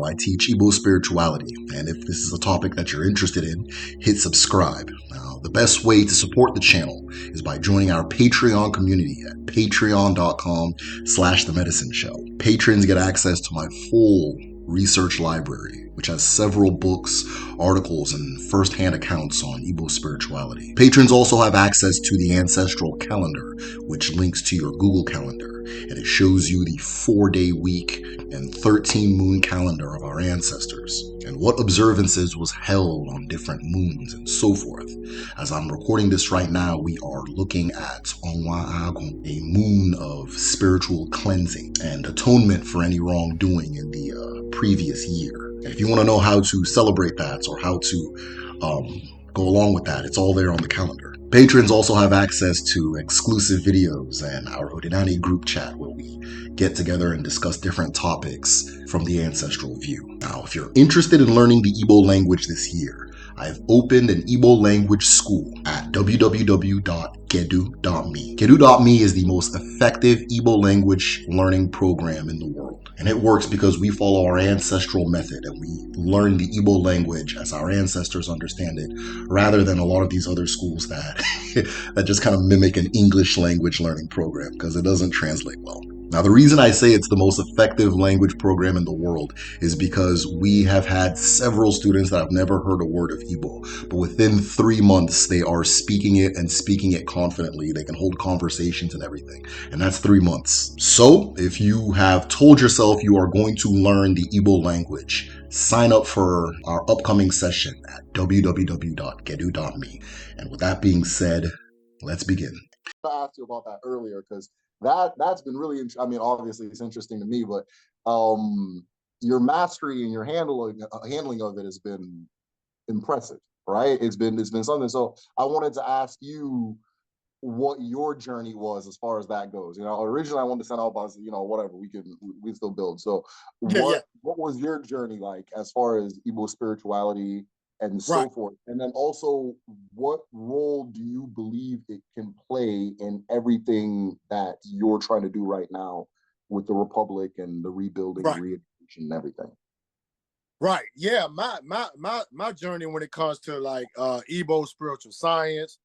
I teach Igbo spirituality, and if this is a topic that you're interested in, hit subscribe. Now, the best way to support the channel is by joining our Patreon community at patreon.com/The Medicine Show. Patrons get access to my full research library, which has several books, articles, and first-hand accounts on Igbo spirituality. Patrons also have access to the ancestral calendar, which links to your Google Calendar, and it shows you the 4-day week and 13 moon calendar of our ancestors, and what observances was held on different moons and so forth. As I'm recording this right now, we are looking at Onwa Agun, a moon of spiritual cleansing and atonement for any wrongdoing in the previous year. And if you want to know how to celebrate that or how to go along with that, it's all there on the calendar. Patrons also have access to exclusive videos and our Odinani group chat where we get together and discuss different topics from the ancestral view. Now, if you're interested in learning the Igbo language this year, I've opened an Igbo language school at www.gedu.me. Gedu.me is the most effective Igbo language learning program in the world. And it works because we follow our ancestral method and we learn the Igbo language as our ancestors understand it, rather than a lot of these other schools that, that just kind of mimic an English language learning program because it doesn't translate well. Now, the reason I say it's the most effective language program in the world is because we have had several students that have never heard a word of Igbo, but within 3 months, they are speaking it and speaking it confidently. They can hold conversations and everything, and that's 3 months. So if you have told yourself you are going to learn the Igbo language, sign up for our upcoming session at www.gedu.me. And with that being said, let's begin. I asked you about that earlier because that's been really. I mean, obviously it's interesting to me, but your mastery and your handling of it has been impressive, right? It's been something. So I wanted to ask you what your journey was as far as that goes. You know, originally I wanted to send out about, whatever we still build. So what was your journey like as far as Igbo spirituality and so forth? And then also, what role do you believe it can play in everything that you're trying to do right now with the Republic and the rebuilding, re-education, and everything? Right. Yeah. My journey when it comes to like Igbo spiritual science,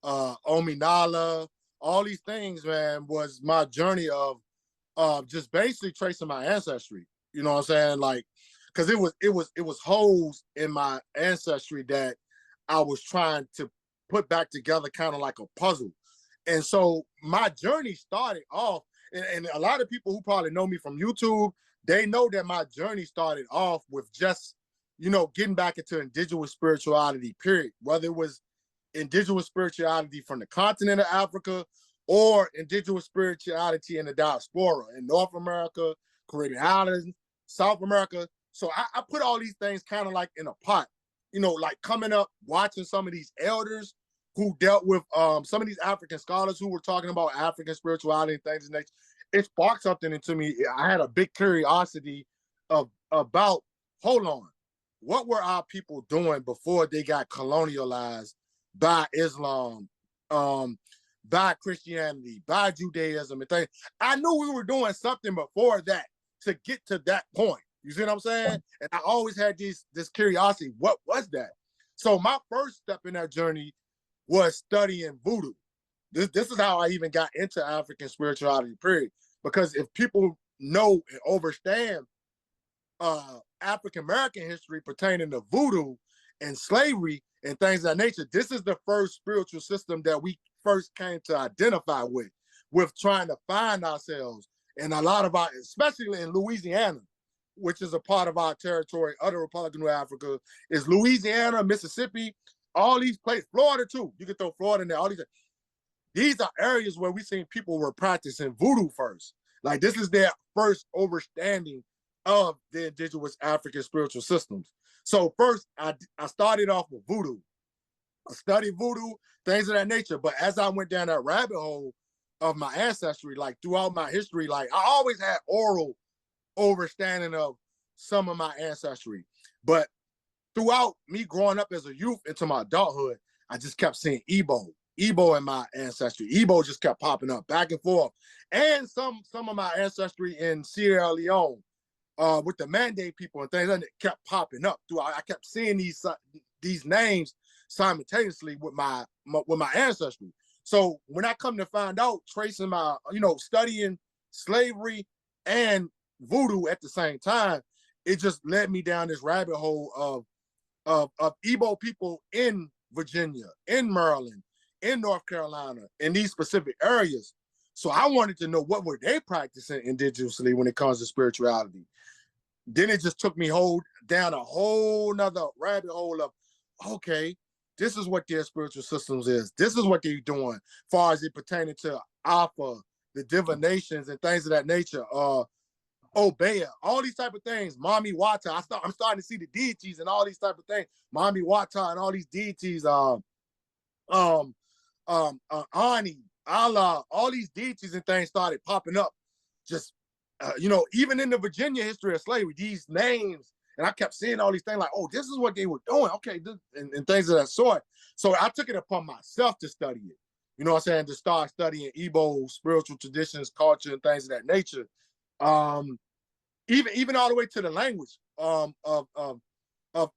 Ominala, all these things, man, was my journey of just basically tracing my ancestry. You know what I'm saying? Like, because it was holes in my ancestry that I was trying to put back together, kind of like a puzzle. And so my journey started off, and a lot of people who probably know me from YouTube, they know that my journey started off with just, getting back into indigenous spirituality, period. Whether it was indigenous spirituality from the continent of Africa or indigenous spirituality in the diaspora in North America, Caribbean Islands, South America. So I put all these things kind of like in a pot, like coming up, watching some of these elders who dealt with some of these African scholars who were talking about African spirituality and things. And it sparked something into me. I had a big curiosity about, hold on, what were our people doing before they got colonialized by Islam, by Christianity, by Judaism and things? I knew we were doing something before that to get to that point. You see what I'm saying? And I always had this curiosity. What was that? So my first step in that journey was studying voodoo. This is how I even got into African spirituality, period. Because if people know and understand African American history pertaining to voodoo and slavery and things of that nature, this is the first spiritual system that we first came to identify with trying to find ourselves. And a lot of our, especially in Louisiana, which is a part of our territory, other Republic of New Africa, is Louisiana, Mississippi, all these places, Florida too. You can throw Florida in there. All these are areas where we seen people were practicing voodoo first. Like this is their first understanding of the indigenous African spiritual systems. So first, I started off with voodoo. I studied voodoo, things of that nature. But as I went down that rabbit hole of my ancestry, like throughout my history, like I always had oral understanding of some of my ancestry. But throughout me growing up as a youth into my adulthood, I just kept seeing Igbo in my ancestry. Igbo just kept popping up back and forth. And some of my ancestry in Sierra Leone, with the mandate people and things, and it kept popping up. I kept seeing these names simultaneously with my ancestry. So when I come to find out, tracing my, studying slavery and voodoo at the same time, it just led me down this rabbit hole of Igbo people in Virginia, in Maryland, in North Carolina, in these specific areas. So I wanted to know what were they practicing indigenously when it comes to spirituality. Then it just took me down a whole nother rabbit hole of, okay, this is what their spiritual systems is. This is what they're doing as far as it pertaining to Alpha, the divinations and things of that nature. Obeah, all these type of things. Mami Wata. I'm starting to see the deities and all these type of things. Mami Wata and all these deities. Ani, Allah, all these deities and things started popping up. Just even in the Virginia history of slavery, these names, and I kept seeing all these things like, oh, this is what they were doing. Okay, and things of that sort. So I took it upon myself to study it. You know what I'm saying? To start studying Igbo spiritual traditions, culture, and things of that nature. Even all the way to the language of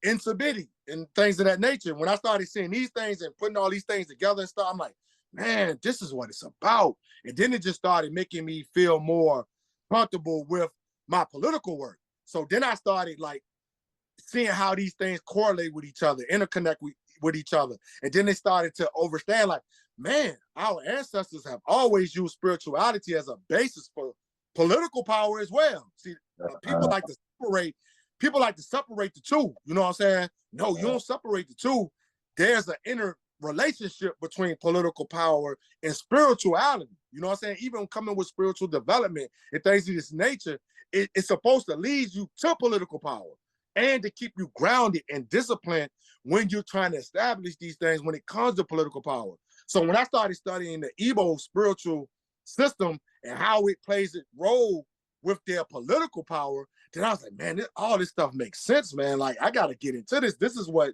Nsabidi and things of that nature. When I started seeing these things and putting all these things together and stuff, I'm like, man, this is what it's about. And then it just started making me feel more comfortable with my political work. So then I started like seeing how these things correlate with each other, interconnect with each other. And then they started to understand like, man, our ancestors have always used spirituality as a basis for political power as well. See, people like to separate the two. You know what I'm saying? No, you don't separate the two. There's an inner relationship between political power and spirituality. You know what I'm saying? Even coming with spiritual development and things of this nature, it's supposed to lead you to political power and to keep you grounded and disciplined when you're trying to establish these things when it comes to political power. So when I started studying the Igbo spiritual system and how it plays its role with their political power, then I was like, man, all this stuff makes sense, man. Like, I got to get into this. This is what,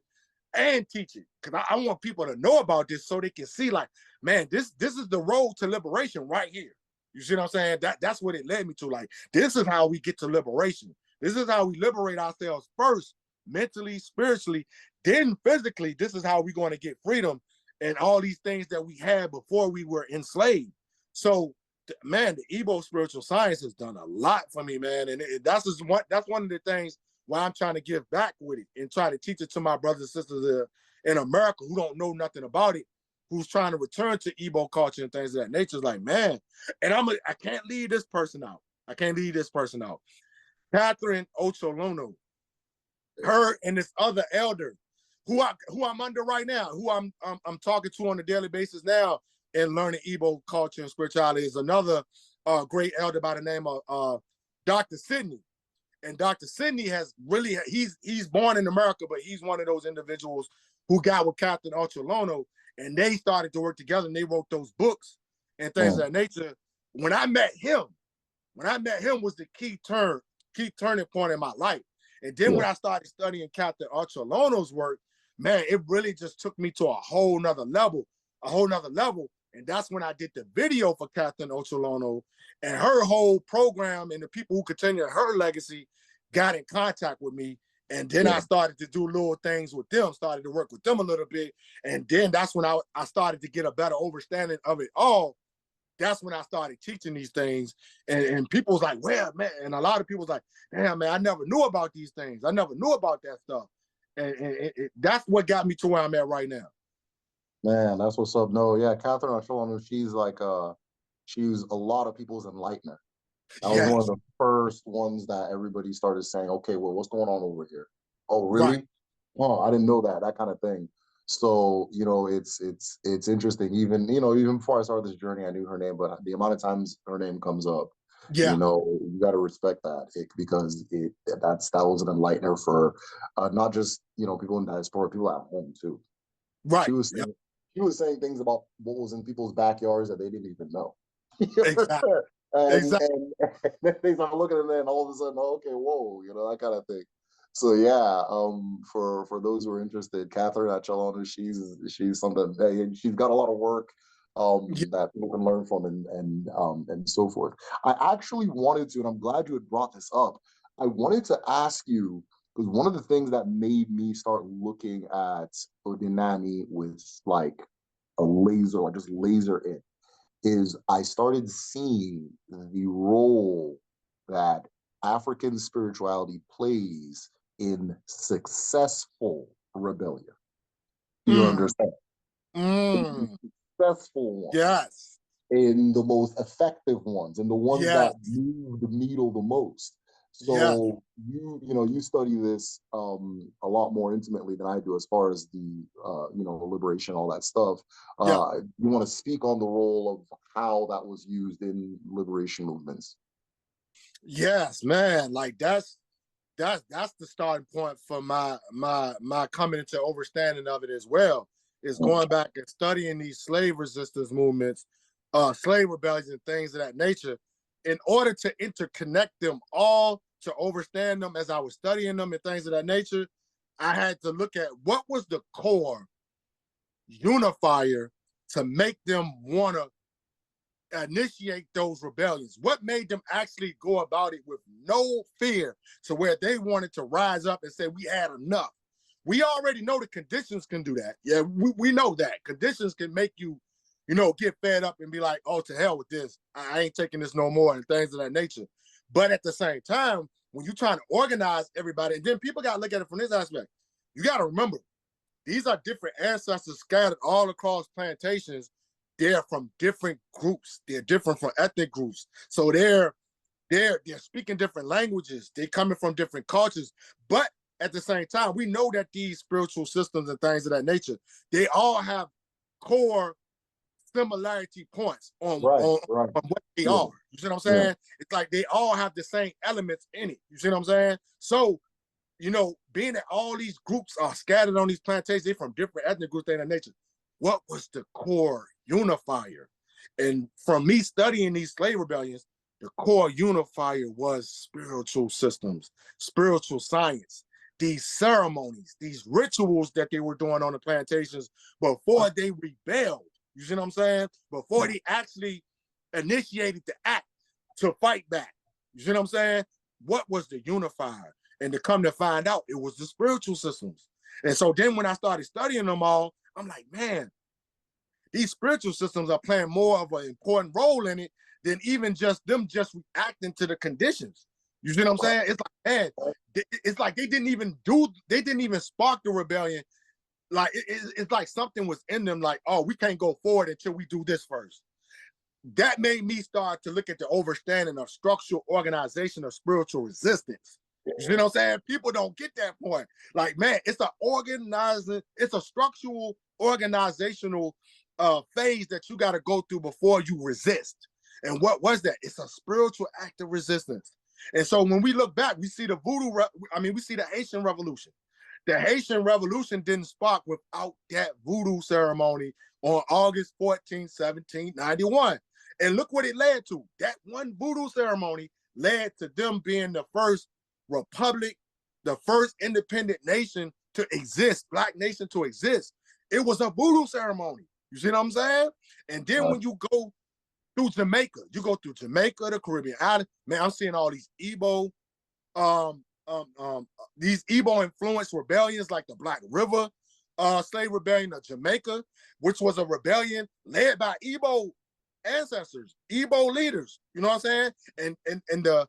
and teach it. Because I want people to know about this so they can see, like, man, this is the road to liberation right here. You see what I'm saying? That's what it led me to. Like, this is how we get to liberation. This is how we liberate ourselves first, mentally, spiritually, then physically. This is how we're going to get freedom and all these things that we had before we were enslaved. So, man, the Igbo spiritual science has done a lot for me, man. And that's one of the things why I'm trying to give back with it and try to teach it to my brothers and sisters in America who don't know nothing about it, who's trying to return to Igbo culture and things of that nature. It's like, man, and I can't leave this person out. I can't leave this person out. Catherine Ocholono, her and this other elder who I'm under right now, who I'm talking to on a daily basis now and learning Igbo culture and spirituality, is another great elder by the name of Dr. Sidney. And Dr. Sidney has really, he's born in America, but he's one of those individuals who got with Captain Ocholono, and they started to work together and they wrote those books and things of that nature. When I met him was the key turning point in my life. And then when I started studying Captain Ocholono's work, man, it really just took me to a whole nother level. And that's when I did the video for Captain Ocholono, and her whole program and the people who continued her legacy got in contact with me. And then I started to do little things with them, started to work with them a little bit. And then that's when I started to get a better understanding of it all. That's when I started teaching these things. And people was like, well, man, and a lot of people was like, damn, man, I never knew about these things. I never knew about that stuff. And that's what got me to where I'm at right now. Man, that's what's up. No, yeah, Catherine Ocholono, she's like she was a lot of people's enlightener. That was one of the first ones that everybody started saying, okay, well, what's going on over here? Oh, really? Right. Oh, I didn't know that kind of thing. So, it's interesting. Even before I started this journey, I knew her name, but the amount of times her name comes up, you got to respect that because that was an enlightener for not just, people in diaspora, people at home too. Right. She was saying things about what was in people's backyards that they didn't even know. Exactly. And then they start looking at it and all of a sudden, okay, whoa, that kind of thing. So yeah, for those who are interested, Catherine Ocholono, she's something. She's got a lot of work that people can learn from and so forth. I actually wanted to, and I'm glad you had brought this up. I wanted to ask you, because one of the things that made me start looking at Odinani with like a laser, like just laser in, is I started seeing the role that African spirituality plays in successful rebellion. You Mm, understand? mm, Successful ones, yes, in the most effective ones, and the ones yes, that move the needle the most. yes, So you study this a lot more intimately than I do, as far as the liberation, all that stuff. yeah. You want to speak on the role of how that was used in liberation movements? Yes, man. Like that's the starting point for my coming into understanding of it as well. Is going back and studying these slave resistance movements, slave rebellions and things of that nature, in order to interconnect them all, to understand them as I was studying them and things of that nature. I had to look at what was the core unifier to make them want to initiate those rebellions. What made them actually go about it with no fear, to where they wanted to rise up and say, we had enough? We already know the conditions can do that. Yeah, we know that. Conditions can make you, get fed up and be like, oh, to hell with this. I ain't taking this no more, and things of that nature. But at the same time, when you're trying to organize everybody, and then people got to look at it from this aspect, you got to remember, these are different ancestors scattered all across plantations. They're from different groups. They're different from ethnic groups. So they're speaking different languages. They're coming from different cultures. But at the same time, we know that these spiritual systems and things of that nature, they all have core similarity points Right, right. on what they Yeah, are. You see what I'm yeah. saying? It's like they all have the same elements in it. You see what I'm saying? So being that all these groups are scattered on these plantations, they're from different ethnic groups, things of nature. What was the core unifier? And from me studying these slave rebellions, the core unifier was spiritual systems, spiritual science, these ceremonies, these rituals that they were doing on the plantations before they rebelled. You see what I'm saying? Before they actually initiated the act to fight back. You see what I'm saying? What was the unifier? And to come to find out, it was the spiritual systems. And so then when I started studying them all, I'm like, man, these spiritual systems are playing more of an important role in it than even just them just reacting to the conditions. You see what I'm saying? It's like, man, it's like they didn't even spark the rebellion. Like it's like something was in them, like, oh, we can't go forward until we do this first. That made me start to look at the understanding of structural organization of spiritual resistance. You see what I'm saying? People don't get that point. Like, man, it's a structural organizational phase that you got to go through before you resist. And what was that? It's a spiritual act of resistance. And so when we look back, we see we see the Haitian Revolution. The Haitian Revolution didn't spark without that voodoo ceremony on August 14, 1791. And look what it led to. That one voodoo ceremony led to them being the first republic, the first independent nation to exist, black nation to exist. It was a voodoo ceremony. You see what I'm saying? And then when you go through Jamaica, the Caribbean island, man, I'm seeing all these Igbo, these Igbo influenced rebellions like the Black River slave rebellion of Jamaica, which was a rebellion led by Igbo ancestors, Igbo leaders. You know what I'm saying? And the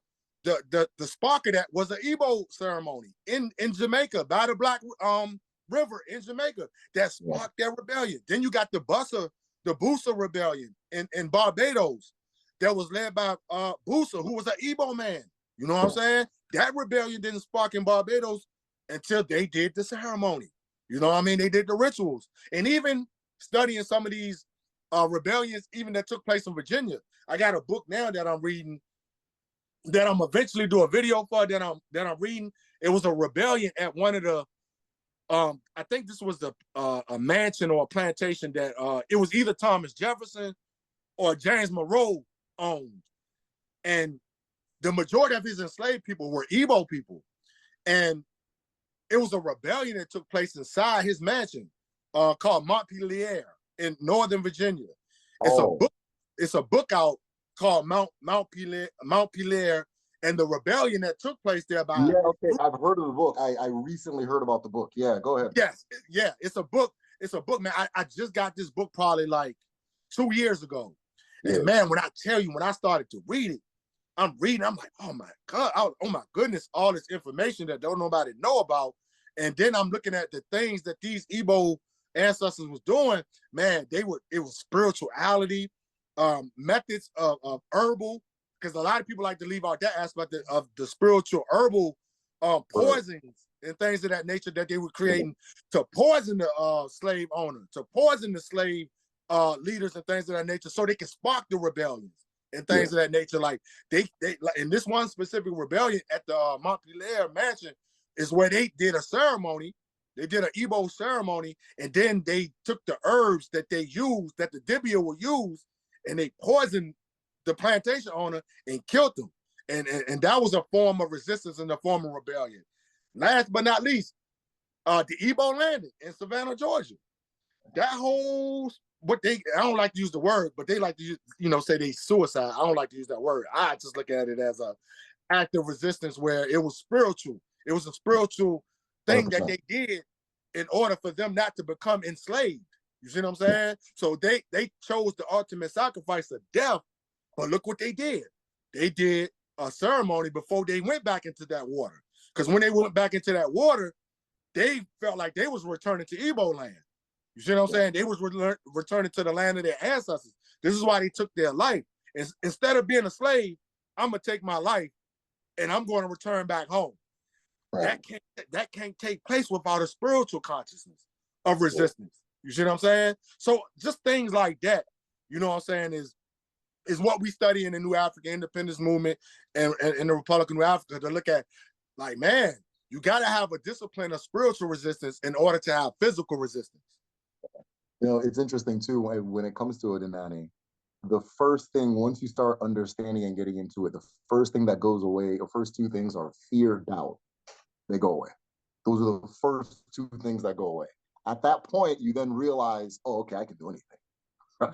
spark of that was the Igbo ceremony in Jamaica by the Black River in Jamaica that sparked that rebellion. Then you got the Busa rebellion in Barbados that was led by Busa, who was an Igbo man. You know what I'm saying? That rebellion didn't spark in Barbados until they did the ceremony. You know what I mean? They did the rituals. And even studying some of these rebellions, even that took place in Virginia. I got a book now that I'm reading that I'm eventually do a video for that I'm reading. It was a rebellion at one of the I think this was a mansion or a plantation that it was either Thomas Jefferson or James Monroe owned. And the majority of his enslaved people were Igbo people. And it was a rebellion that took place inside his mansion called Montpelier in Northern Virginia. It's a book out called Montpelier and the rebellion that took place there by. Yeah, okay. I've heard of the book. I recently heard about the book. Yeah, go ahead. Yes, yeah, it's a book. It's a book, man. I just got this book probably like 2 years ago. Yeah. And man, when I tell you, when I started to read it, I'm reading, I'm like, oh my God, oh my goodness, all this information that don't nobody know about. And then I'm looking at the things that these Igbo ancestors was doing, man, it was spirituality, methods of herbal, because a lot of people like to leave out that aspect of the spiritual herbal poisons and things of that nature that they were creating to poison the slave owner, to poison the slave leaders and things of that nature, so they can spark the rebellions and things of that nature. Like they like in this one specific rebellion at the Montpelier mansion is where they did a ceremony. They did an Igbo ceremony, and then they took the herbs that they used, that the Dibia will use, and they poisoned the plantation owner and killed them. And that was a form of resistance and a form of rebellion. Last but not least, the Igbo landed in Savannah, Georgia. That whole, I don't like to use the word, but they like to use, say they suicide. I don't like to use that word. I just look at it as a act of resistance where it was spiritual. It was a spiritual thing 100%. that they did in order for them not to become enslaved. You see what I'm saying? So they chose the ultimate sacrifice of death, but look what they did. They did a ceremony before they went back into that water. Because when they went back into that water, they felt like they was returning to Igbo land. You see what I'm saying? They was returning to the land of their ancestors. This is why they took their life. Instead of being a slave, I'm going to take my life and I'm going to return back home. Right. That can't take place without a spiritual consciousness of resistance. You see what I'm saying? So just things like that, you know what I'm saying, is what we study in the New African Independence Movement and the Republic of New Africa, to look at, like, man, you got to have a discipline of spiritual resistance in order to have physical resistance. It's interesting too when it comes to it, Inani. The first thing, once you start understanding and getting into it, the first thing that goes away, or first two things, are fear, doubt. They go away. Those are the first two things that go away. At that point, you then realize, oh, okay, I can do anything,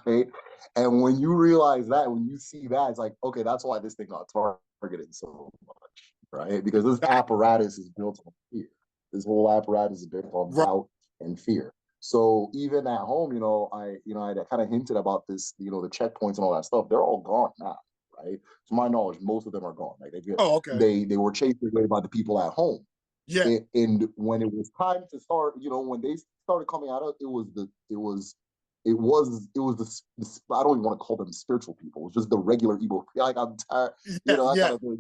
right? And when you realize that, when you see that, it's like, okay, that's why this thing got targeted so much, right? Because this apparatus is built on fear. This whole apparatus is built on doubt and fear. So even at home, I kind of hinted about this, the checkpoints and all that stuff. They're all gone now, right? To my knowledge, most of them are gone. Like they were chased away by the people at home. Yeah. And when it was time to start, when they started coming out of it, was the I don't even want to call them spiritual people. It was just the regular Igbo. Like, I'm tired, that kind of thing.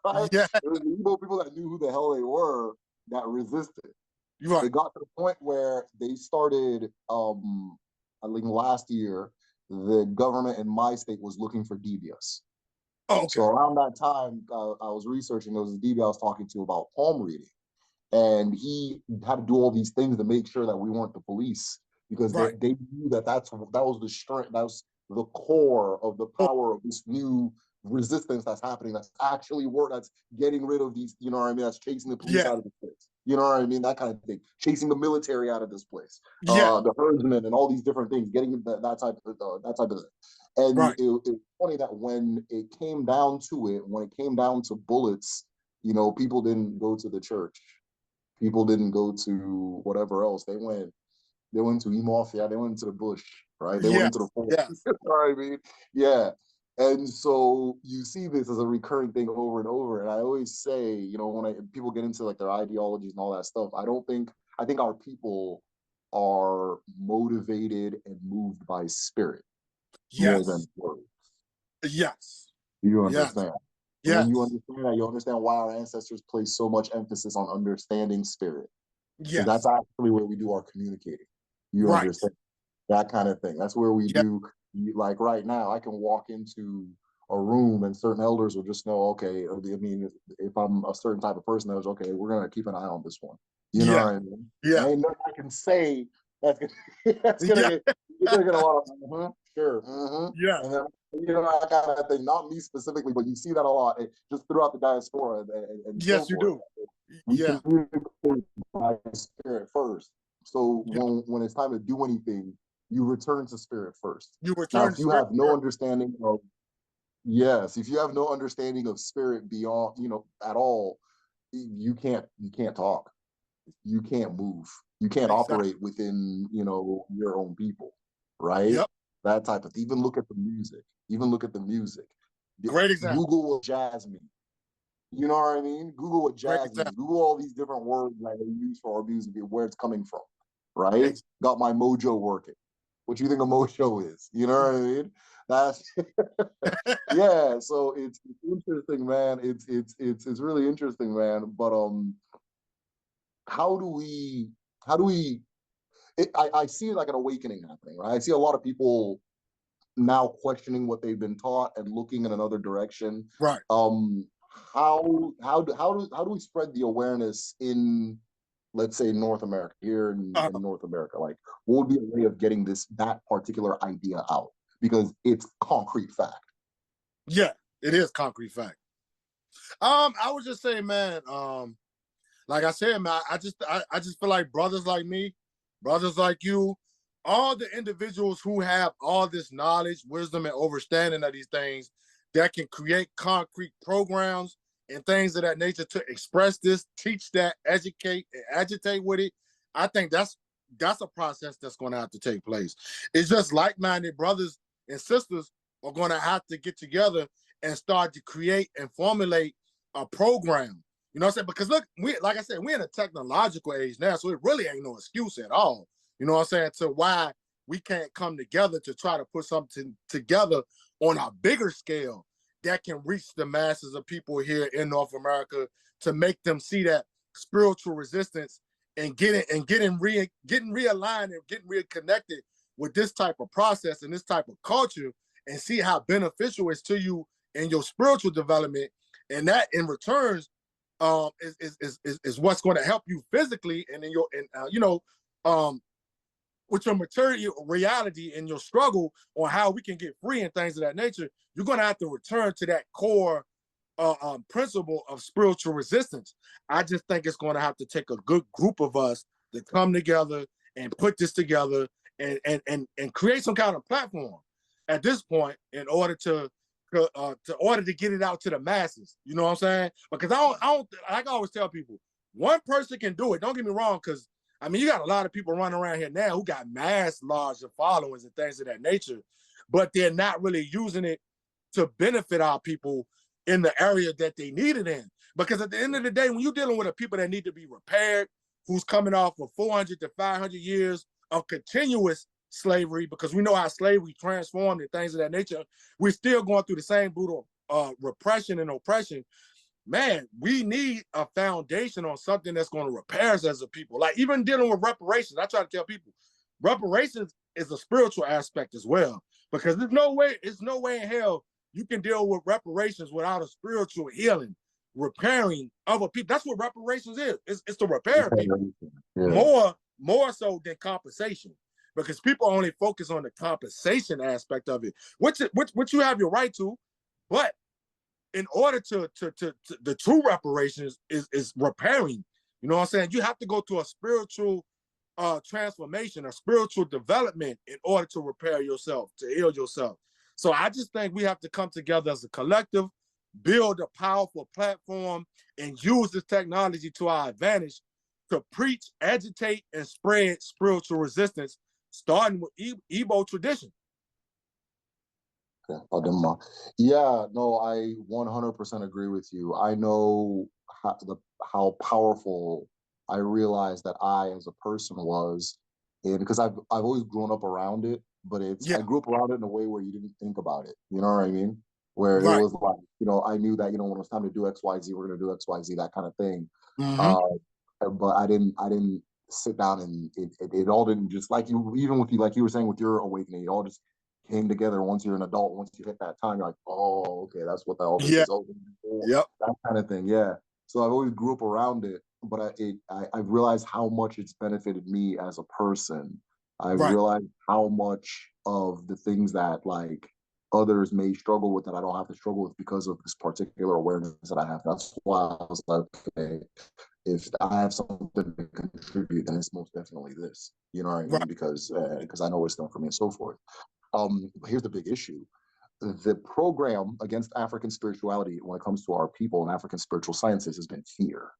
Right? Yeah. It was the Igbo people that knew who the hell they were that resisted. Right. It got to the point where they started, I think last year, the government in my state was looking for devias. Oh, okay. So around that time, I was researching. There was a devia I was talking to about palm reading, and he had to do all these things to make sure that we weren't the police, because they knew that was the strength, that was the core of the power of this new resistance that's happening. That's actually that's getting rid of these. You know what I mean? That's chasing the police out of the place. You know what I mean? That kind of thing. Chasing the military out of this place. The herdsmen and all these different things. Getting that type of thing. And it was funny that when it came down to it, when it came down to bullets, people didn't go to the church. People didn't go to whatever else. They went to Emofia. They went into the bush, right? They went into the forest. Yes. You know what I mean? Yeah. And so you see this as a recurring thing over and over. And I always say, when people get into like their ideologies and all that stuff, I think our people are motivated and moved by spirit more than words. Yes. You understand? Yes. When you understand that, you understand why our ancestors place so much emphasis on understanding spirit. Yes. That's actually where we do our communicating. You understand? That kind of thing. That's where we do. Like right now, I can walk into a room and certain elders will just know, okay, I mean, if I'm a certain type of person, they're okay, we're going to keep an eye on this one. You know what I mean? Yeah. Ain't nothing I can say that's going to get, you're going to want to, sure. Yeah. And then, that kind of thing. Not me specifically, but you see that a lot just throughout the diaspora. And yes, so you do. We communicate by spirit first. So when it's time to do anything, you return to spirit first. You have no understanding of Yes, if you have no understanding of spirit beyond, at all, you can't talk. You can't move. You can't Exactly. operate within, your own people, right? Yep. That type of thing. Even look at the music. Even look at the music. Great example. Google what jazz means. You know what I mean? Google what Great jazz means. example. Google all these different words that they use for our music, where it's coming from, right? Ex- Got my mojo working. What you think a mojo is? You know what I mean? That's yeah. So it's interesting, man. It's really interesting, man. But how do we how do we? I see like an awakening happening, right? I see a lot of people now questioning what they've been taught and looking in another direction. right. How do we spread the awareness in, let's say, North America, here Uh, in North America? Like, what would be a way of getting that particular idea out, because it's concrete fact? yeah, it is concrete fact. I would just say, man, like I said, man, I just feel like brothers like me, brothers like you, all the individuals who have all this knowledge, wisdom, and understanding of these things that can create concrete programs and things of that nature to express this, teach that, educate, and agitate with it. I think that's a process that's going to have to take place. It's just like-minded brothers and sisters are going to have to get together and start to create and formulate a program. You know what I'm saying? Because look, like I said, we're in a technological age now, so it really ain't no excuse at all. You know what I'm saying? To why we can't come together to try to put something together on a bigger scale that can reach the masses of people here in North America, to make them see that spiritual resistance and getting realigned and getting reconnected with this type of process and this type of culture, and see how beneficial it's to you in your spiritual development. And that in returns is what's going to help you physically and in your with your material reality and your struggle on how we can get free and things of that nature. You're going to have to return to that core principle of spiritual resistance. I just think it's going to have to take a good group of us to come together and put this together and create some kind of platform at this point in order to get it out to the masses. You know what I'm saying? Because I don't like I always tell people, one person can do it. Don't get me wrong, because I mean, you got a lot of people running around here now who got mass larger followings and things of that nature, but they're not really using it to benefit our people in the area that they need it in. Because at the end of the day, when you're dealing with a people that need to be repaired, who's coming off of 400 to 500 years of continuous slavery, because we know how slavery transformed and things of that nature, we're still going through the same brutal repression and oppression. Man, we need a foundation on something that's going to repair us as a people. Like even dealing with reparations, I try to tell people, reparations is a spiritual aspect as well, because there's no way in hell you can deal with reparations without a spiritual healing, repairing other people. That's what reparations is. It's to repair people Yeah. more so than compensation, because people only focus on the compensation aspect of it, which you have your right to, but in order to the true reparations is repairing. You know what I'm saying? You have to go to a spiritual transformation, a spiritual development in order to repair yourself, to heal yourself. So I just think we have to come together as a collective, build a powerful platform, and use this technology to our advantage to preach, agitate, and spread spiritual resistance, starting with Igbo tradition. Yeah, no, I 100% agree with you. I know how powerful I realized that I as a person was, and because I've always grown up around it, but I Yeah, grew up around it in a way where you didn't think about it. You know what I mean? Where it right. was like, I knew that, when it was time to do X, Y, Z, we're gonna do X, Y, Z, that kind of thing. Mm-hmm. Uh, but I didn't sit down, and it all didn't just, like you, even with you, like you were saying with your awakening, it all just came together once you're an adult. Once you hit that time, you're like, oh, okay, that's what all this Yeah. is open for, Yep. that kind of thing. Yeah. So I've always grew up around it, but I've realized how much it's benefited me as a person. I've Right. realized how much of the things that like others may struggle with, that I don't have to struggle with because of this particular awareness that I have. That's why I was like, okay, if I have something to contribute, then it's most definitely this. You know what I Right. mean? Because I know it's done for me and so forth. Here's the big issue. the program against African spirituality when it comes to our people and African spiritual sciences has been fear,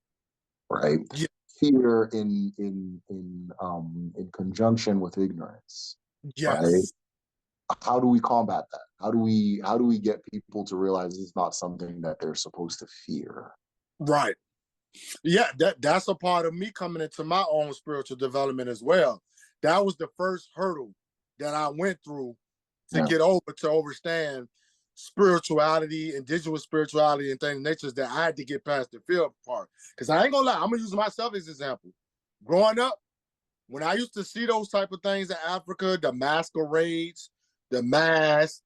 right? Yeah. Fear in conjunction with ignorance, right? Yes. How do we combat that? How do we get people to realize this is not something that they're supposed to fear? Right. Yeah, that's a part of me coming into my own spiritual development as well. That was the first hurdle that I went through to get over, to understand spirituality, indigenous spirituality, and things of nature, that I had to get past the fear part. Because I ain't gonna lie, I'm gonna use myself as an example. Growing up, when I used to see those type of things in Africa, the masquerades, the masks,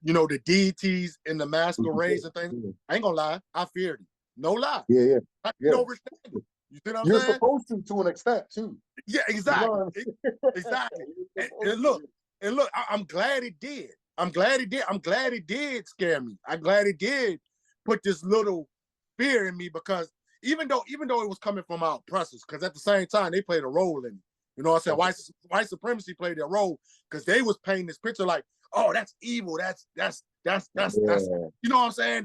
the deities in the masquerades and things, I ain't gonna lie, I feared it. No lie. Yeah. I didn't understand it. You see what I'm You're saying? supposed to an extent too. Yeah, exactly. You know Exactly. And look, I'm glad it did. I'm glad it did. I'm glad it did scare me. I'm glad it did put this little fear in me, because even though it was coming from our oppressors, because at the same time they played a role in it. You know what I'm saying? White supremacy played their role, because they was painting this picture like, oh, that's evil. That's you know what I'm saying?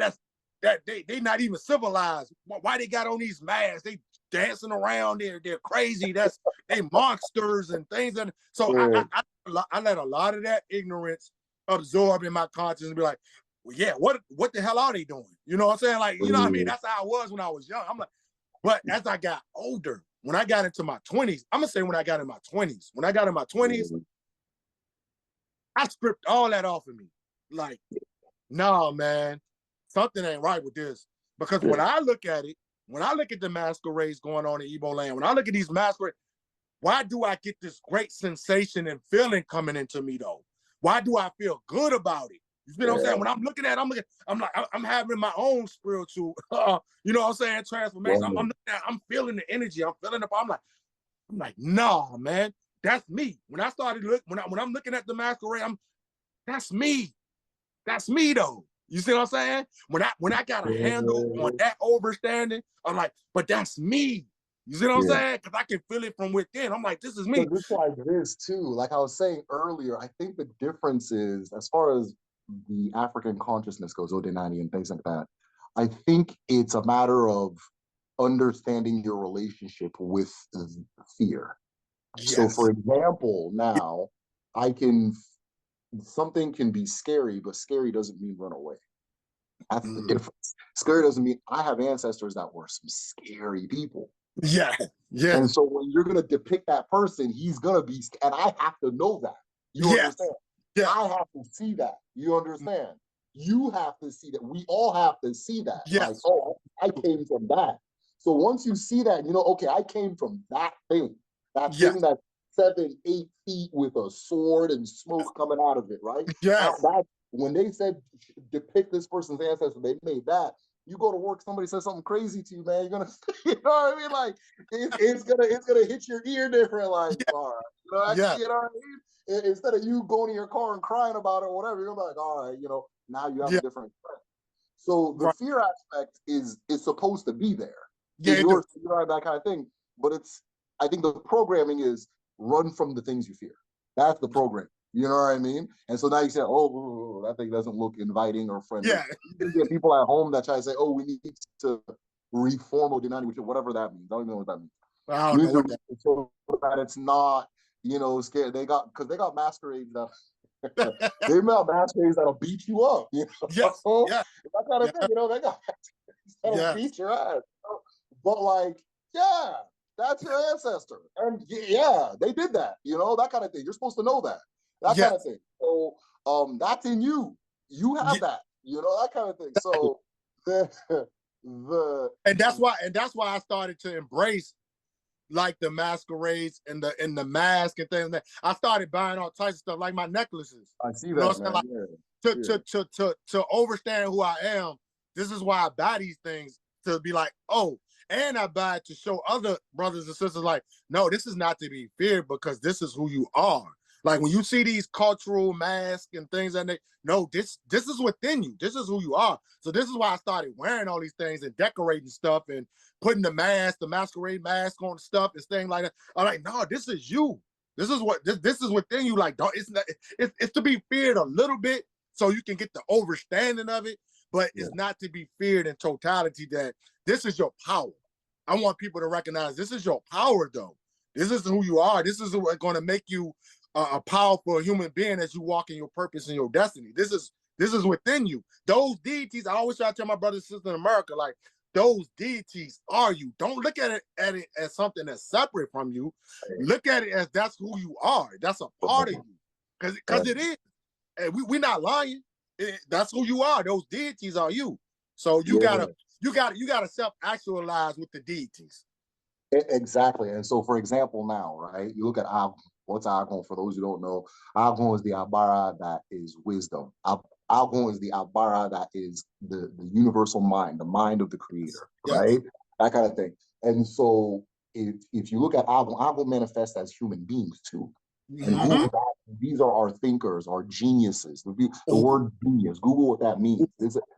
That they not even civilized. Why they got on these masks? They dancing around. They're crazy. They monsters and things. And so I let a lot of that ignorance absorb in my conscience and be like, well, yeah, what the hell are they doing? You know what I'm saying? Like, you know what I mean? That's how I was when I was young. I'm like, but as I got older, when I got into my 20s, I'm gonna say when I got in my 20s, I stripped all that off of me. Like, nah, man, something ain't right with this. Because when I look at it, when I look at the masquerades going on in Igbo land, when I look at these masquerades, why do I get this great sensation and feeling coming into me though? Why do I feel good about it? You know what I'm saying? When I'm looking at it, I'm having my own spiritual, you know what I'm saying, transformation. I'm feeling the energy. I'm feeling it. I'm like, nah, man, that's me. When I started when I'm looking at the masquerade, that's me. That's me though. You see what I'm saying? When I got a handle on that understanding, I'm like, but that's me. You see what I'm saying? Because I can feel it from within. I'm like, this is me. It's like this too. Like I was saying earlier, I think the difference is, as far as the African consciousness goes, Odinani and things like that, I think it's a matter of understanding your relationship with fear. Yes. So for example, now something can be scary, but scary doesn't mean run away. That's the difference. Scary doesn't mean I have ancestors that were some scary people. Yeah. And so when you're gonna depict that person, he's gonna be, and I have to know that. You understand? Yeah. I have to see that. You understand? You have to see that. We all have to see that. Yes. Like, oh, I came from that. So once you see that, okay, I came from that thing. That thing that's 7, 8 feet with a sword and smoke coming out of it, right? Yes. When they said depict this person's ancestors, they made that. You go to work, somebody says something crazy to you, man. You're gonna, you know what I mean? Like it's gonna hit your ear different. Like, all right, you know what I mean? Instead of you going to your car and crying about it or whatever, you're like, all right, now you have a different friend. So the fear aspect is supposed to be there. Yeah, you're that kind of thing. But I think the programming is run from the things you fear. That's the program. You know what I mean? And so now you say, oh, that thing doesn't look inviting or friendly. Yeah. You get people at home that try to say, oh, we need to reform Odinani, which whatever that means. I don't even know what that means. I don't know what that means. So that it's not, scared. Because they got masquerades that they got masquerades that'll beat you up. Yes. Yeah. That kind of thing. They got masquerades that'll beat your ass. But like, yeah, that's your ancestor. And yeah, they did that, that kind of thing. You're supposed to know that. That kind of thing. So that's in you. You have that, that kind of thing. So and that's why I started to embrace like the masquerades and the mask and things like that. I started buying all types of stuff, like my necklaces. I see that, man. Like, to understand who I am, this is why I buy these things, to be like, oh, and I buy it to show other brothers and sisters, like, no, this is not to be feared, because this is who you are. Like when you see these cultural masks and things, and this is within you. This is who you are. So this is why I started wearing all these things and decorating stuff and putting the masquerade mask on stuff and things like that. I'm like, no, this is you. This is within you. Like, don't, it's to be feared a little bit, so you can get the understanding of it, but it's not to be feared in totality that this is your power. I want people to recognize this is your power, though. This is who you are. This is what's going to make you a powerful human being as you walk in your purpose and your destiny. This is within you. Those deities, I always try to tell my brothers and sisters in America, like, those deities are you. Don't look at it as something that's separate from you. Look at it as that's who you are. That's a part of you. Because it is. And we're not lying. That's who you are. Those deities are you. So you gotta self-actualize with the deities. Exactly. And so, for example, now, right, you look at Agon. What's Agon? For those who don't know, Agon is the Abara that is wisdom. Agon is the Abara that is the universal mind, the mind of the creator, right? That kind of thing. And so, if you look at Agon, Agon manifests as human beings too. And Google that. These are our thinkers, our geniuses. The word genius, Google what that means.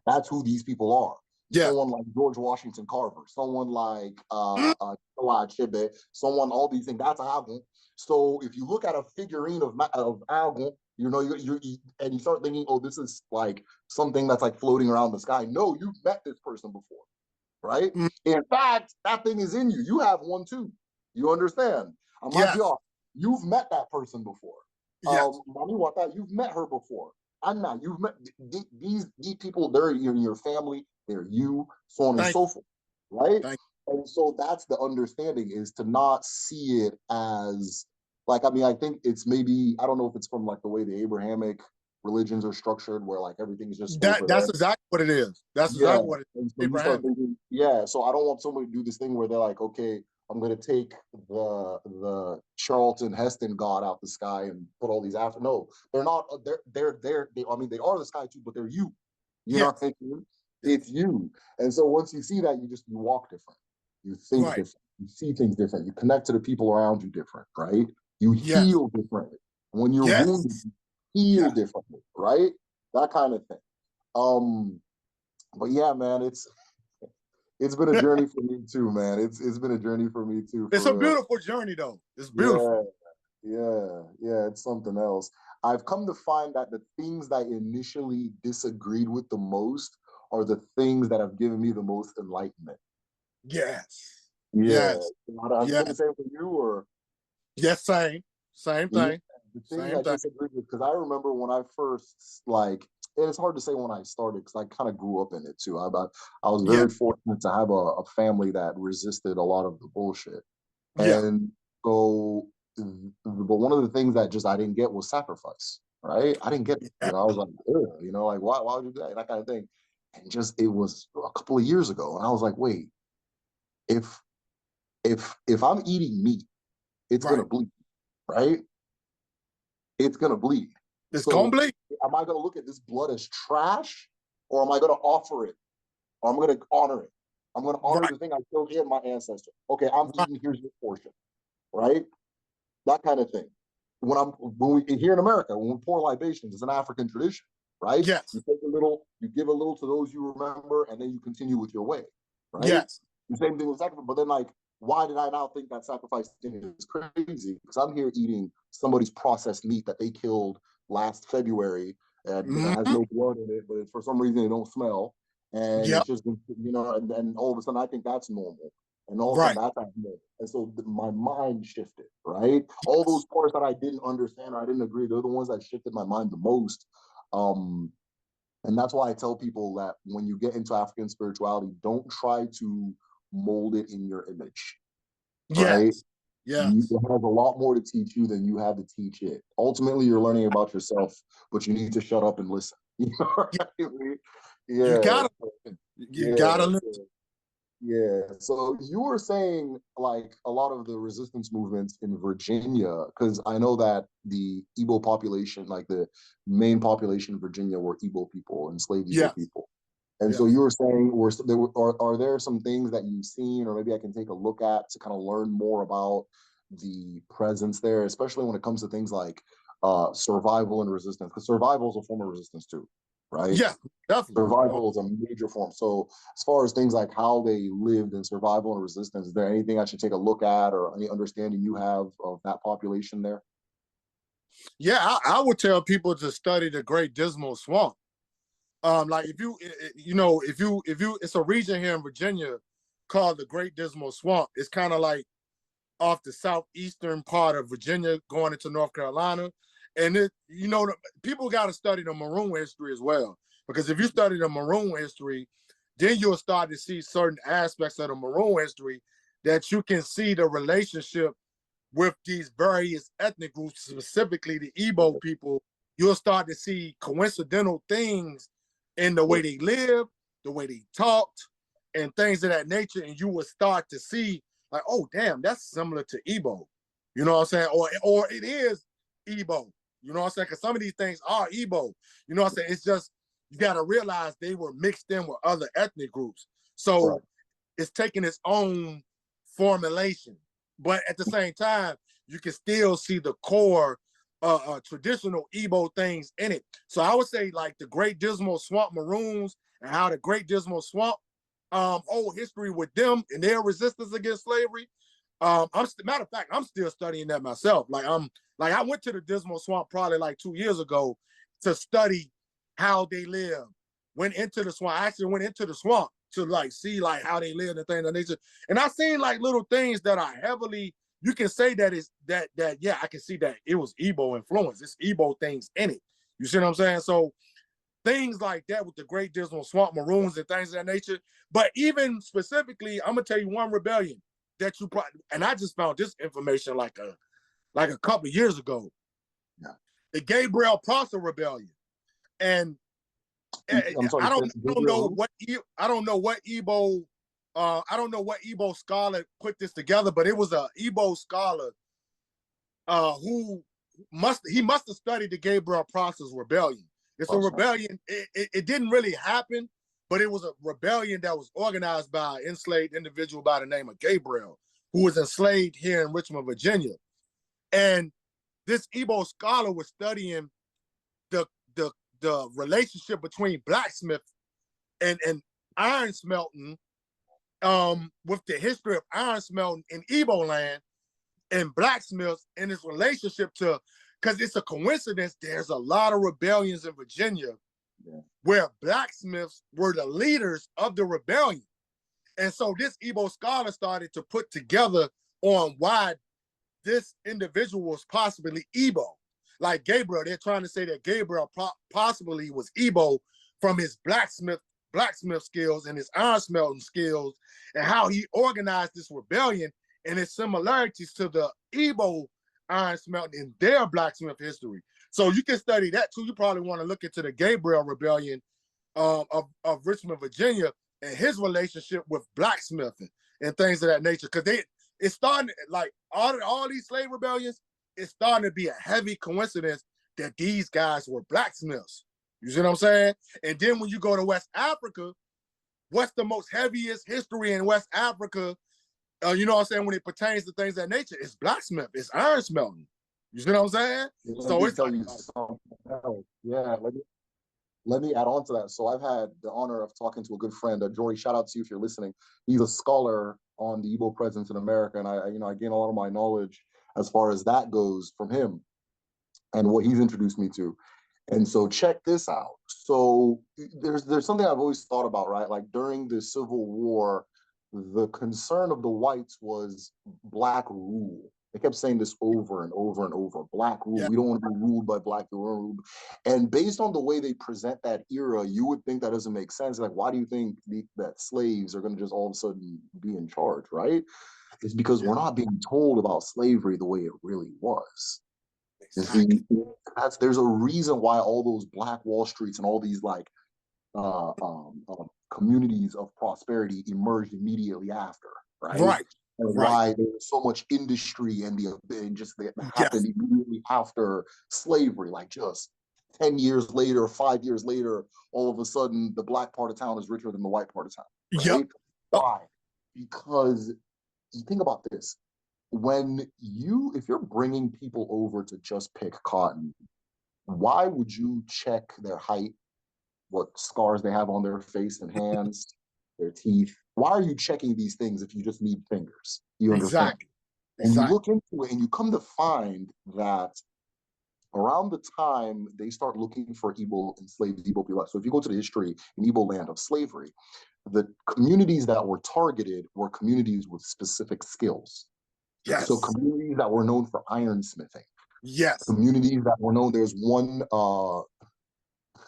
That's who these people are. Someone like George Washington Carver, someone like Chibe, someone, all these things. That's Agon. So if you look at a figurine of Agon, you know, and you start thinking, oh, this is like something that's like floating around the sky. No, you've met this person before, right? In fact, that thing is in you. You have one too. You understand? You've met that person before. You've met her before. Anna, you've met these people. They're in your family. They're you, so on and so forth, right? And so that's the understanding, is to not see it as like, I mean, I think it's maybe, I don't know if it's from like the way the Abrahamic religions are structured, where like everything's just that's exactly what it is. That's exactly what it is. So you start thinking, so I don't want somebody to do this thing where they're like, okay, I'm going to take the Charlton Heston god out the sky and put all these after. No, they're not. I mean, they are the sky too, but they're you. You know what I mean? It's you. And so once you see that, you walk different. You think different. You see things different. You connect to the people around you different, right? You heal differently. When you're wounded, you heal differently, right? That kind of thing. But yeah, man, it's been a journey for me too, man. It's been a journey for me too. It's a beautiful journey, though. It's beautiful. Yeah, it's something else. I've come to find that the things that I initially disagreed with the most are the things that have given me the most enlightenment. Yes. Yes. Has it been the same for you, or? Yes, same thing. The things I disagreed with, because I remember when I first, like, and it's hard to say when I started because I kind of grew up in it too. I was very fortunate to have a family that resisted a lot of the bullshit. And so, but one of the things that just I didn't get was sacrifice, right? I didn't get it. You know, I was like, you know, like, why would you do that? That kind of thing. And just, it was a couple of years ago. And I was like, wait, if I'm eating meat, it's going to bleed, right? It's going to bleed. It's going to bleed. Am I going to look at this blood as trash, or am I going to offer it? Or I'm going to honor it? I'm going to honor the thing I killed in my ancestor. Okay, I'm eating, here's your portion, right? That kind of thing. When we here in America, when we pour libations, it's an African tradition, right? Yes. You take a little, you give a little to those you remember, and then you continue with your way, right? Yes. The same thing with sacrifice. But then, like, why did I now think that sacrifice thing is crazy? Because I'm here eating somebody's processed meat that they killed last February, and it has no blood in it, but for some reason it don't smell, and it's just, you know, and all of a sudden I think that's normal. And all of a sudden that's abnormal. And so my mind shifted, right? All those parts that I didn't understand or I didn't agree, they're the ones that shifted my mind the most. And that's why I tell people that when you get into African spirituality, don't try to mold it in your image, right? It has a lot more to teach you than you have to teach it. Ultimately, you're learning about yourself, but you need to shut up and listen. You know what I mean? You gotta listen. Yeah. So you were saying, like, a lot of the resistance movements in Virginia, because I know that the Igbo population, like the main population in Virginia, were Igbo people, enslaved Igbo people. And so you were saying, are there some things that you've seen, or maybe I can take a look at to kind of learn more about the presence there, especially when it comes to things like survival and resistance? Because survival is a form of resistance too, right? Yeah, definitely. Survival is a major form. So as far as things like how they lived in survival and resistance, is there anything I should take a look at, or any understanding you have of that population there? Yeah, I would tell people to study the Great Dismal Swamp. Like if you, it's a region here in Virginia called the Great Dismal Swamp. It's kind of like off the southeastern part of Virginia, going into North Carolina, and people got to study the Maroon history as well, because if you study the Maroon history, then you'll start to see certain aspects of the Maroon history that you can see the relationship with these various ethnic groups, specifically the Igbo people. You'll start to see coincidental things in the way they live, the way they talked, and things of that nature. And you will start to see, like, oh, damn, that's similar to Igbo. You know what I'm saying? Or it is Igbo. You know what I'm saying? Because some of these things are Igbo. You know what I'm saying? It's just, you got to realize they were mixed in with other ethnic groups. So it's taking its own formulation. But at the same time, you can still see the core traditional Igbo things in it. So I would say, like, the Great Dismal Swamp Maroons and how the Great Dismal Swamp old history with them and their resistance against slavery. Matter of fact, I'm still studying that myself. I went to the Dismal Swamp probably like 2 years ago to study how they live. Went into the swamp. I actually went into the swamp to like see like how they live and things of nature. And I seen like little things that are heavily, you can say that is that yeah, I can see that it was Igbo influence. It's Igbo things in it. You see what I'm saying? So things like that with the Great Dismal Swamp Maroons and things of that nature. But even specifically, I'm gonna tell you one rebellion that you probably, and I just found this information like a couple of years ago. Yeah. The Gabriel Prosser Rebellion. And I'm sorry, I don't know what Igbo scholar put this together, but it was a Igbo scholar who must have studied the Gabriel Prosser's rebellion. It's a rebellion. It didn't really happen, but it was a rebellion that was organized by an enslaved individual by the name of Gabriel, who was enslaved here in Richmond, Virginia. And this Igbo scholar was studying the relationship between blacksmith and iron smelting, with the history of iron smelting in Igbo land and blacksmiths and its relationship to, because it's a coincidence, there's a lot of rebellions in Virginia where blacksmiths were the leaders of the rebellion. And so this Igbo scholar started to put together on why this individual was possibly Igbo. Like Gabriel, they're trying to say that Gabriel possibly was Igbo from his blacksmith skills and his iron smelting skills, and how he organized this rebellion and its similarities to the Igbo iron smelting in their blacksmith history. So you can study that too. You probably want to look into the Gabriel Rebellion of Richmond, Virginia, and his relationship with blacksmithing and things of that nature. Because it's starting, like all these slave rebellions, it's starting to be a heavy coincidence that these guys were blacksmiths. You see what I'm saying? And then when you go to West Africa, what's the most heaviest history in West Africa? You know what I'm saying? When it pertains to things of that nature, it's blacksmith, it's iron smelting. You see what I'm saying? So it's tell you something else. Yeah, let me add on to that. So I've had the honor of talking to a good friend, Jory. Shout out to you if you're listening. He's a scholar on the Igbo presence in America, and I gain a lot of my knowledge as far as that goes from him and what he's introduced me to. And so check this out. So there's something I've always thought about, right? Like during the Civil War, the concern of the whites was black rule. They kept saying this over and over and over. Black rule. Yeah. We don't want to be ruled by black people. And based on the way they present that era, you would think that doesn't make sense. Like, why do you think that slaves are going to just all of a sudden be in charge, right? It's because we're not being told about slavery the way it really was. Exactly. There's a reason why all those Black Wall Streets and all these like communities of prosperity emerged immediately after, right? Right. And why there was so much industry and just that happened immediately after slavery, like just 10 years later, 5 years later, all of a sudden the black part of town is richer than the white part of town. Right? Yep. Why? Because you think about this. If you're bringing people over to just pick cotton, why would you check their height, what scars they have on their face and hands, their teeth? Why are you checking these things if you just need fingers? You understand? Exactly. And you look into it and you come to find that around the time they start looking for Igbo enslaved Igbo people. So if you go to the history in Igbo land of slavery, the communities that were targeted were communities with specific skills. Yes. So communities that were known for ironsmithing. Yes. Communities that were known, there's one,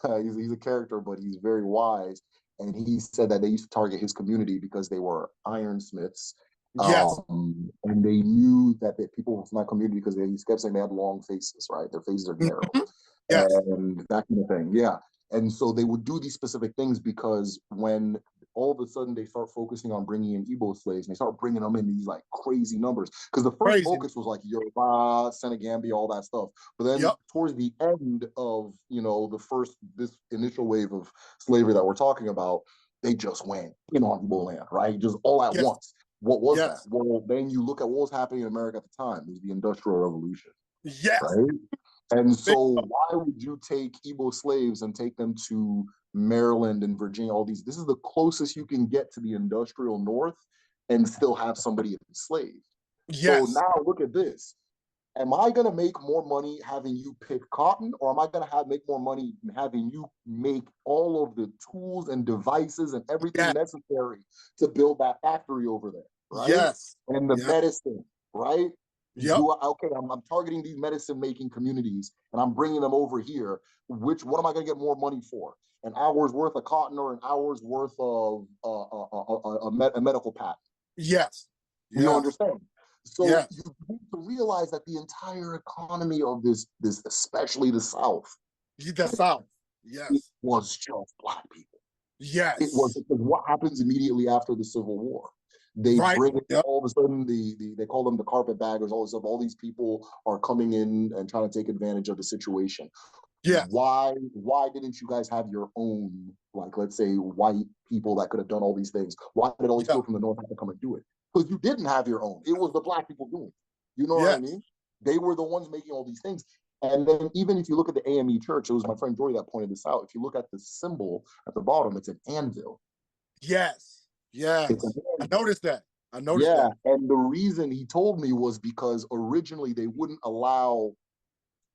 he's a character, but he's very wise. And he said that they used to target his community because they were ironsmiths. Yes. And they knew that the people from that community, because he kept saying they had long faces, right? Their faces are narrow. Yes. And that kind of thing. Yeah. And so they would do these specific things because when all of a sudden they start focusing on bringing in Igbo slaves, and they start bringing them in these like crazy numbers. Because the first focus was like Yoruba, Senegambia, all that stuff. But then towards the end of, this initial wave of slavery that we're talking about, they just went in on Igbo land, right? Just all at once. What was that? Well, then you look at what was happening in America at the time. It was the Industrial Revolution. Yes. Right? And so why would you take Igbo slaves and take them to Maryland and Virginia, all these? This is the closest you can get to the industrial North and still have somebody enslaved. Yes. So now look at this. Am I going to make more money having you pick cotton, or am I going to make more money having you make all of the tools and devices and everything necessary to build that factory over there? Right? Yes. And the medicine, right? Yep. I'm targeting these medicine-making communities, and I'm bringing them over here. What am I going to get more money for? An hour's worth of cotton or an hour's worth of a medical patent? Yes. You understand? So you need to realize that the entire economy of this, especially the South, it was just Black people. Yes. It was what happens immediately after the Civil War. They bring it, all of a sudden, they call them the carpetbaggers, all this stuff. All these people are coming in and trying to take advantage of the situation. Yeah. Why didn't you guys have your own, like, let's say, white people that could have done all these things? Why did all these people from the North have to come and do it? Because you didn't have your own. It was the Black people doing it. You know what I mean? They were the ones making all these things. And then even if you look at the AME church, it was my friend Jory that pointed this out. If you look at the symbol at the bottom, it's an anvil. Yes. Yes. I noticed that. Yeah. And the reason he told me was because originally they wouldn't allow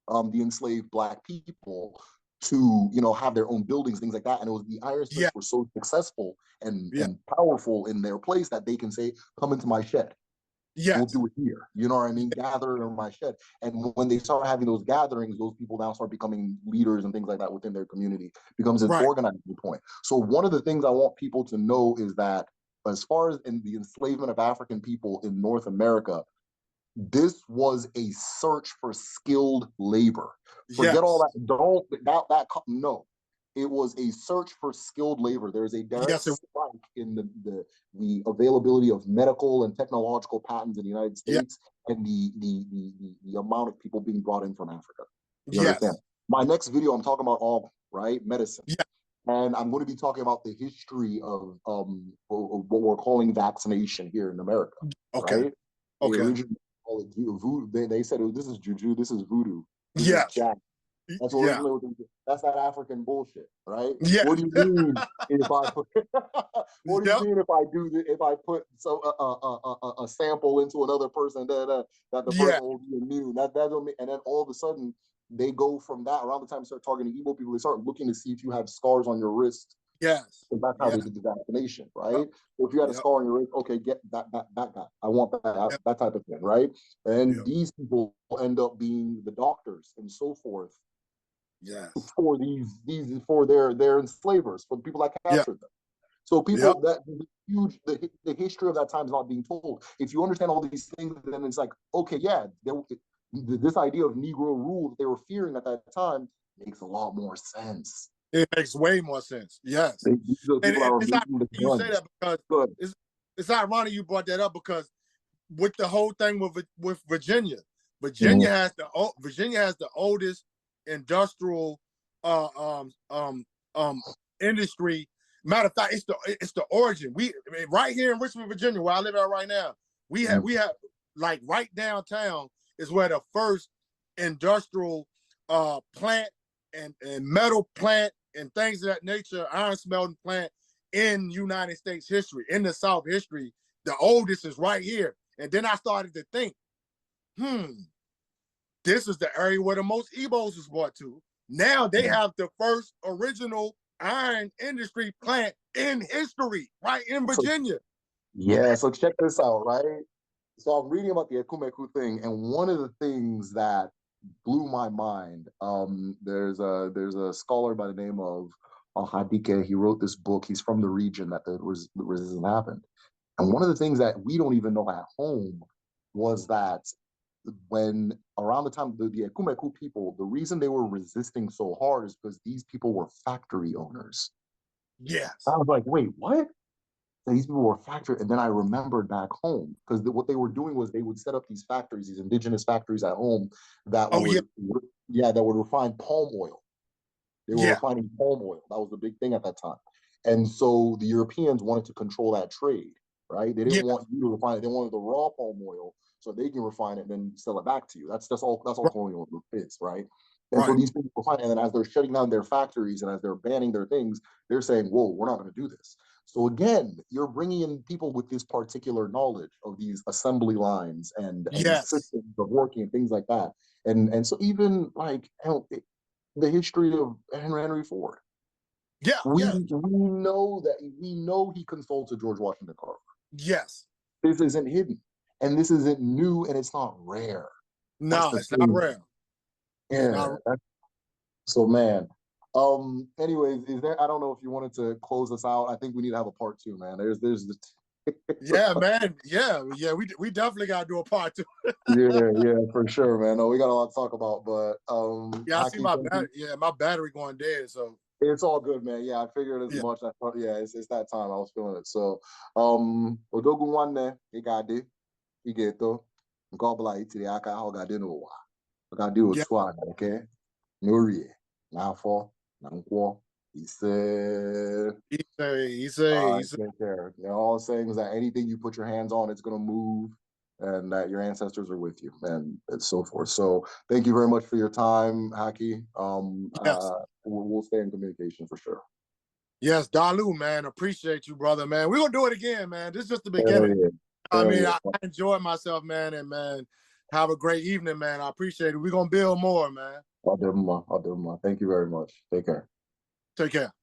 the enslaved Black people to, have their own buildings, things like that. And it was the ironsmiths were so successful and powerful in their place that they can say, come into my shed. We'll do it here. You know what I mean? Gather in my shed. And when they start having those gatherings, those people now start becoming leaders and things like that within their community. Becomes an organizing point. So one of the things I want people to know is that as far as in the enslavement of African people in North America, this was a search for skilled labor. Forget all that. No. It was a search for skilled labor. There's a direct spike in the availability of medical and technological patents in the United States and the amount of people being brought in from Africa. You understand? My next video, I'm talking about all medicine. And I'm going to be talking about the history of what we're calling vaccination here in America. Right? They originally called it voodoo. They said this is juju, this is voodoo. This is jack. That's originally what they did. That's that African bullshit, right? Yeah. What do you mean if I put? What do you mean if I put a sample into another person that the person will be immune? That don't mean, and then all of a sudden they go from that around the time they start targeting Igbo people. They start looking to see if you have scars on your wrist. Yes. So that's how they did the vaccination, right? So if you had a scar on your wrist, okay, get that guy. I want that type of thing, right? And these people end up being the doctors and so forth. Yes. For for their enslavers, for the people that captured them. So people that huge the history of that time is not being told. If you understand all these things, then it's like, okay, this idea of Negro rule that they were fearing at that time makes a lot more sense. It makes way more sense. Yes. And it's ironic you say that because it's ironic you brought that up because with the whole thing with Virginia has the oldest industrial industry. Matter of fact, it's the origin. Right here in Richmond, Virginia, where I live at right now, we have like right downtown is where the first industrial plant and metal plant and things of that nature, iron smelting plant in United States history, in the South history, the oldest is right here. And then I started to think, this is the area where the most Igbos was brought to. Now they have the first original iron industry plant in history, right in Virginia. Yeah, so check this out, right? So I'm reading about the Ekumeku thing, and one of the things that blew my mind, there's a scholar by the name of Hadike. He wrote this book. He's from the region that the resistance happened. And one of the things that we don't even know at home was that when around the time the Ekumeku people, the reason they were resisting so hard is because these people were factory owners. Yes. I was like, wait, what? These people were factory, and then I remembered back home because what they were doing was they would set up these factories, these indigenous factories at home that that would refine palm oil. They were refining palm oil. That was the big thing at that time. And so the Europeans wanted to control that trade, right? They didn't want you to refine it. They wanted the raw palm oil so they can refine it and then sell it back to you. That's all colonialism is, right? And so these people refine it, and then as they're shutting down their factories and as they're banning their things, they're saying, whoa, we're not going to do this. So again, you're bringing in people with this particular knowledge of these assembly lines and systems of working and things like that. And so even like the history of Henry Ford. We know he consulted George Washington Carver. Yes. This isn't hidden. And this isn't new, and it's not rare. No, it's not rare. Yeah. So man. Anyways, I don't know if you wanted to close us out. I think we need to have a part 2, man. There's yeah, man. Yeah. We definitely gotta do a part 2. yeah, for sure, man. No, we got a lot to talk about, but I see my battery going dead, so it's all good, man. Yeah, I figured as much. I thought, it's that time. I was feeling it. So, Odogu nwanne, igade, igeto, nke ọbụla itiri aka ọ ga-adị n'ụwa. Ọ ga-adị otu a na nke n'orie, n'afọ, na nkwọ, ise. Take care. All I'm saying is that anything you put your hands on, it's gonna move, and that your ancestors are with you, and so forth. So thank you very much for your time, Haki. We'll stay in communication for sure. Yes, Dalu, man. Appreciate you, brother, man. We're gonna do it again, man. This is just the beginning. I enjoyed myself, man, and man, have a great evening, man. I appreciate it. We're gonna build more, man. I'll do more. Thank you very much. Take care. Take care.